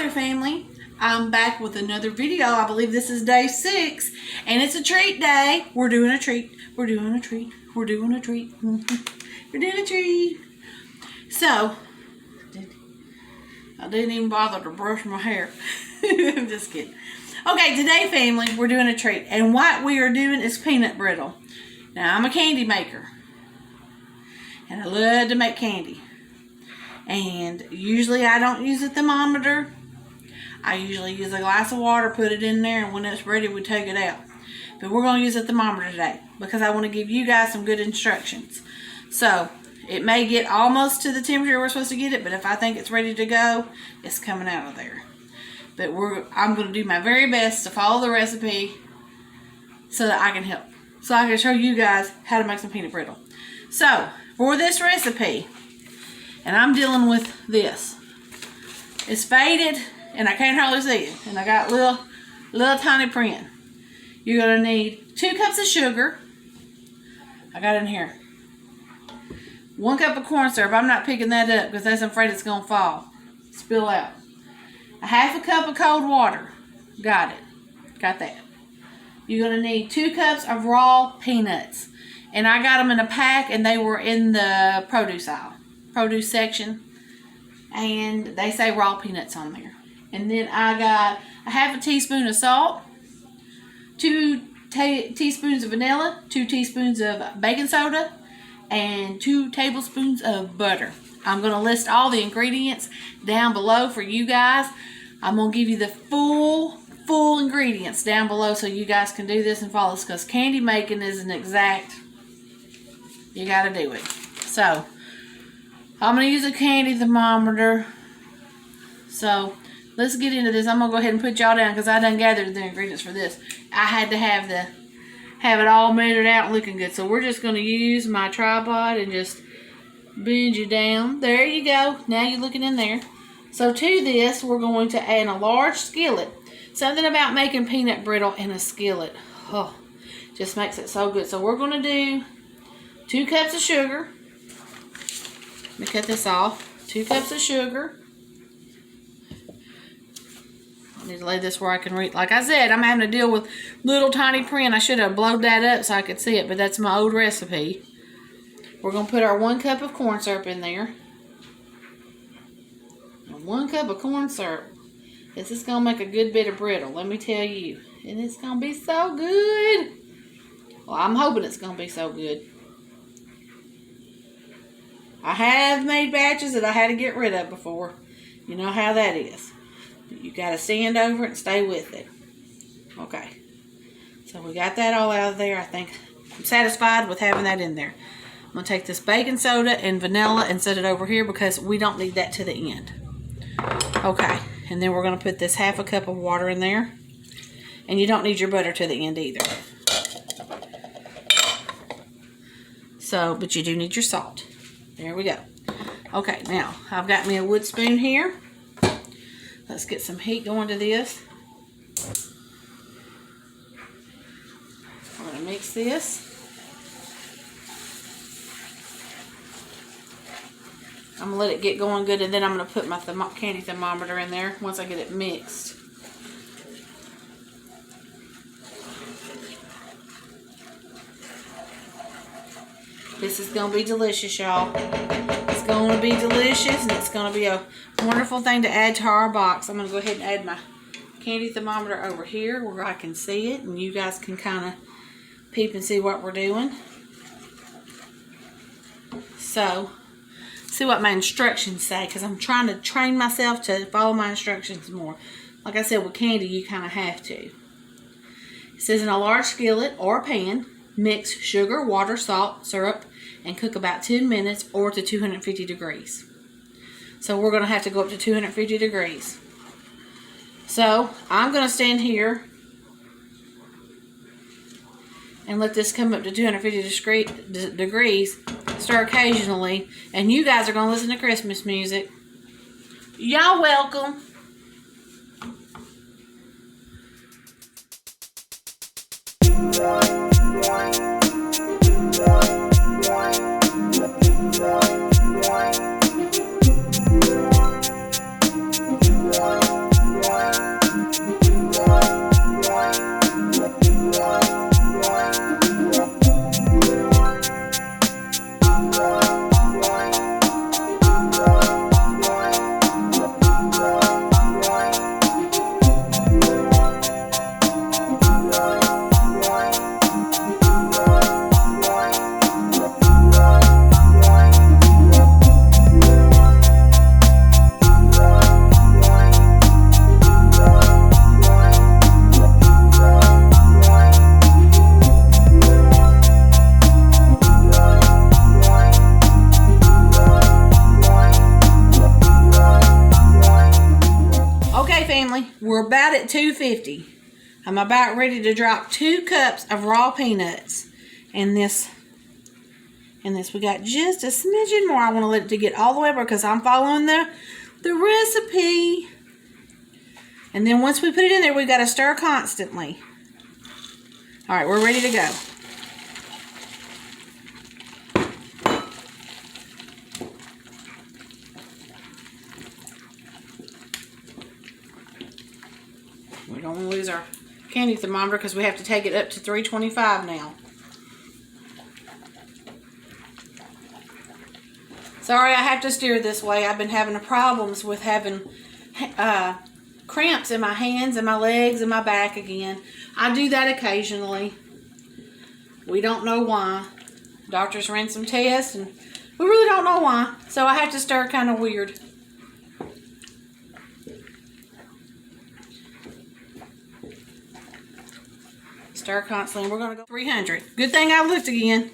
there, family. I'm back with another video. I believe this is day 6, and it's a treat day. We're doing a treat. We're doing a treat. We're doing a treat. We're doing a treat. So, I didn't even bother to brush my hair. I'm just kidding. Okay, today, family, we're doing a treat, and what we are doing is peanut brittle. Now, I'm a candy maker, and I love to make candy. And usually I don't use a thermometer. I usually use a glass of water, put it in there, and when it's ready, we take it out. But we're going to use a thermometer today because I want to give you guys some good instructions. So, it may get almost to the temperature we're supposed to get it, but if I think it's ready to go, it's coming out of there. But I'm going to do my very best to follow the recipe so that I can help. So I can show you guys how to make some peanut brittle. So, for this recipe, and I'm dealing with this. It's faded, and I can't hardly see it. And I got little tiny print. You're going to need 2 cups of sugar. I got in here. 1 cup of corn syrup. I'm not picking that up because I'm afraid it's going to fall. Spill out. 1/2 cup of cold water. Got it. Got that. You're going to need 2 cups of raw peanuts. And I got them in a pack, and they were in the produce aisle. Produce section, and they say raw peanuts on there. And then I got 1/2 teaspoon of salt, 2 teaspoons of vanilla, 2 teaspoons of baking soda, and 2 tablespoons of butter. I'm going to list all the ingredients down below for you guys. I'm going to give you the full ingredients down below so you guys can do this and follow this, because candy making is an exact, you got to do it. So I'm going to use a candy thermometer. So, let's get into this. I'm going to go ahead and put y'all down because I done gathered the ingredients for this. I had to have it all measured out and looking good. So, we're just going to use my tripod and just bend you down. There you go. Now you're looking in there. So, to this, we're going to add a large skillet. Something about making peanut brittle in a skillet. Oh, just makes it so good. So, we're going to do 2 cups of sugar. Let me cut this off. 2 cups of sugar. I need to lay this where I can read. Like I said, I'm having to deal with little tiny print. I should have blowed that up so I could see it, but that's my old recipe. We're going to put our 1 cup of corn syrup in there. 1 cup of corn syrup. This is going to make a good bit of brittle, let me tell you. And it's going to be so good. Well, I'm hoping it's going to be so good. I have made batches that I had to get rid of before. You know how that is. You got to stand over it and stay with it. Okay. So we got that all out of there. I think I'm satisfied with having that in there. I'm going to take this baking soda and vanilla and set it over here because we don't need that to the end. Okay. And then we're going to put this 1/2 cup of water in there. And you don't need your butter to the end either. So, but you do need your salt. There we go. Okay, now I've got me a wood spoon here. Let's get some heat going to this. I'm going to mix this. I'm going to let it get going good, and then I'm going to put my candy thermometer in there once I get it mixed. This is going to be delicious, y'all. It's going to be delicious, and it's going to be a wonderful thing to add to our box. I'm going to go ahead and add my candy thermometer over here where I can see it, and you guys can kind of peep and see what we're doing. So, see what my instructions say, because I'm trying to train myself to follow my instructions more. Like I said, with candy, you kind of have to. It says in a large skillet or pan, mix sugar, water, salt, syrup, and cook about 10 minutes or to 250 degrees. So we're going to have to go up to 250 degrees. So I'm going to stand here and let this come up to 250 degrees. Stir occasionally. And you guys are going to listen to Christmas music. Y'all welcome. Okay, family, we're about at 250. I'm about ready to drop 2 cups of raw peanuts in this. We got just a smidgen more. I want to let it get all the way over because I'm following the recipe. And then once we put it in there, we've got to stir constantly. All right, we're ready to go. We don't want to lose our candy thermometer because we have to take it up to 325 now. Sorry, I have to steer this way. I've been having problems with having cramps in my hands and my legs and my back again. I do that occasionally. We don't know why. Doctors ran some tests and we really don't know why. So I have to stir kind of weird. Stir constantly, and we're going to go 300. Good thing I looked again.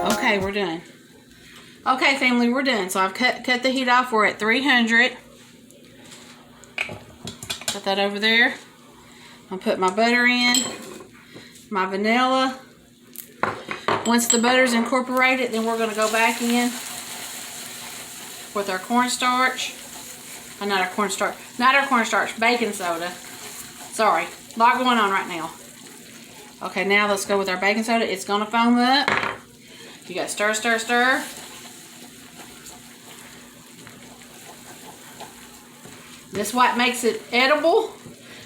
Okay, we're done. Okay, family, we're done. So I've cut the heat off. We're at 300. Put that over there. I'll put my butter in, my vanilla. Once the butter's incorporated, then we're going to go back in with our cornstarch. Not our cornstarch, baking soda. Sorry, a lot going on right now. Okay, now let's go with our baking soda. It's going to foam up. You got to stir, stir, stir. This is what makes it edible.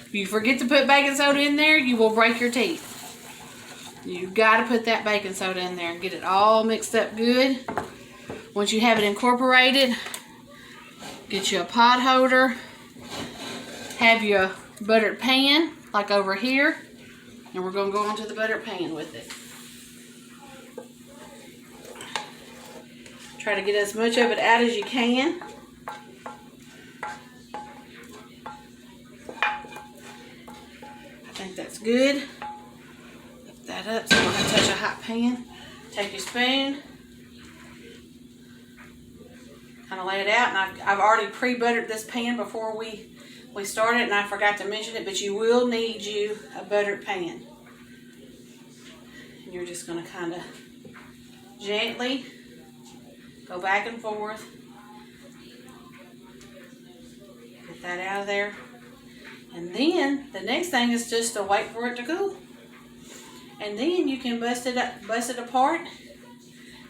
If you forget to put baking soda in there, you will break your teeth. You got to put that baking soda in there and get it all mixed up good. Once you have it incorporated, get you a pot holder. Have your buttered pan, like over here. And we're going to go onto the buttered pan with it. Try to get as much of it out as you can. I think that's good. Lift that up so you don't have to touch a hot pan. Take your spoon. Kind of lay it out. And I've already pre-buttered this pan before we started, and I forgot to mention it, but you will need you a buttered pan. And you're just going to kind of gently go back and forth. Get that out of there. And then the next thing is just to wait for it to cool. And then you can bust it apart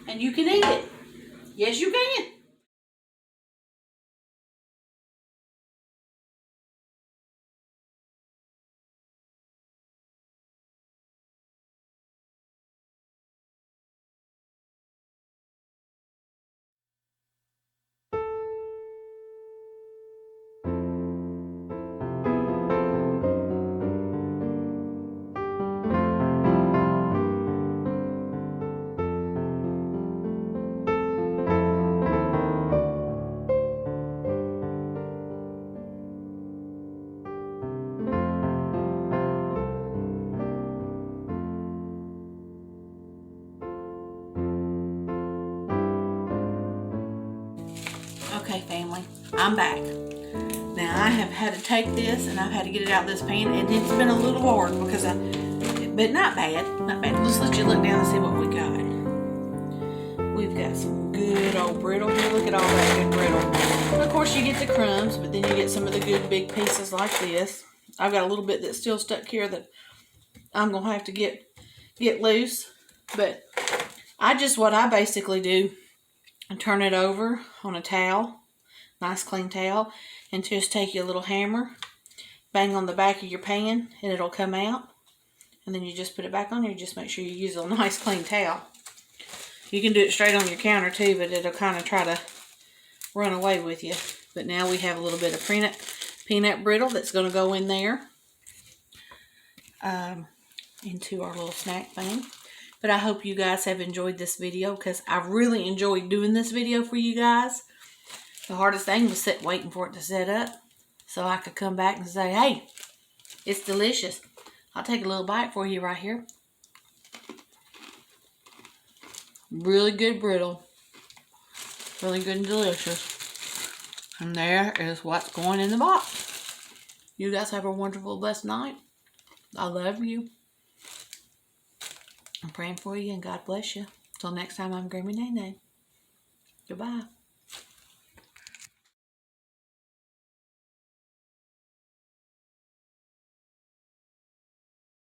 and you can eat it. Yes, you can. Okay, family, I'm back. Now I have had to take this and I've had to get it out of this pan, and it's been a little hard because but not bad, not bad. Let's let you look down and see what we got. We've got some good old brittle here. Look at all that good brittle. And of course you get the crumbs, but then you get some of the good big pieces like this. I've got a little bit that's still stuck here that I'm gonna have to get loose. But what I basically do, I turn it over on a towel, nice clean towel, and just take your little hammer, bang on the back of your pan, and it'll come out. And then you just put it back on there. Just make sure you use a nice clean towel. You can do it straight on your counter too, but it'll kind of try to run away with you. But now we have a little bit of peanut brittle that's going to go in there into our little snack thing. But I hope you guys have enjoyed this video because I really enjoyed doing this video for you guys. The hardest thing was waiting for it to set up so I could come back and say, hey, it's delicious. I'll take a little bite for you right here. Really good brittle. Really good and delicious. And there is what's going in the box. You guys have a wonderful, blessed night. I love you. I'm praying for you and God bless you. Till next time, I'm Grammy Nay Nay. Goodbye.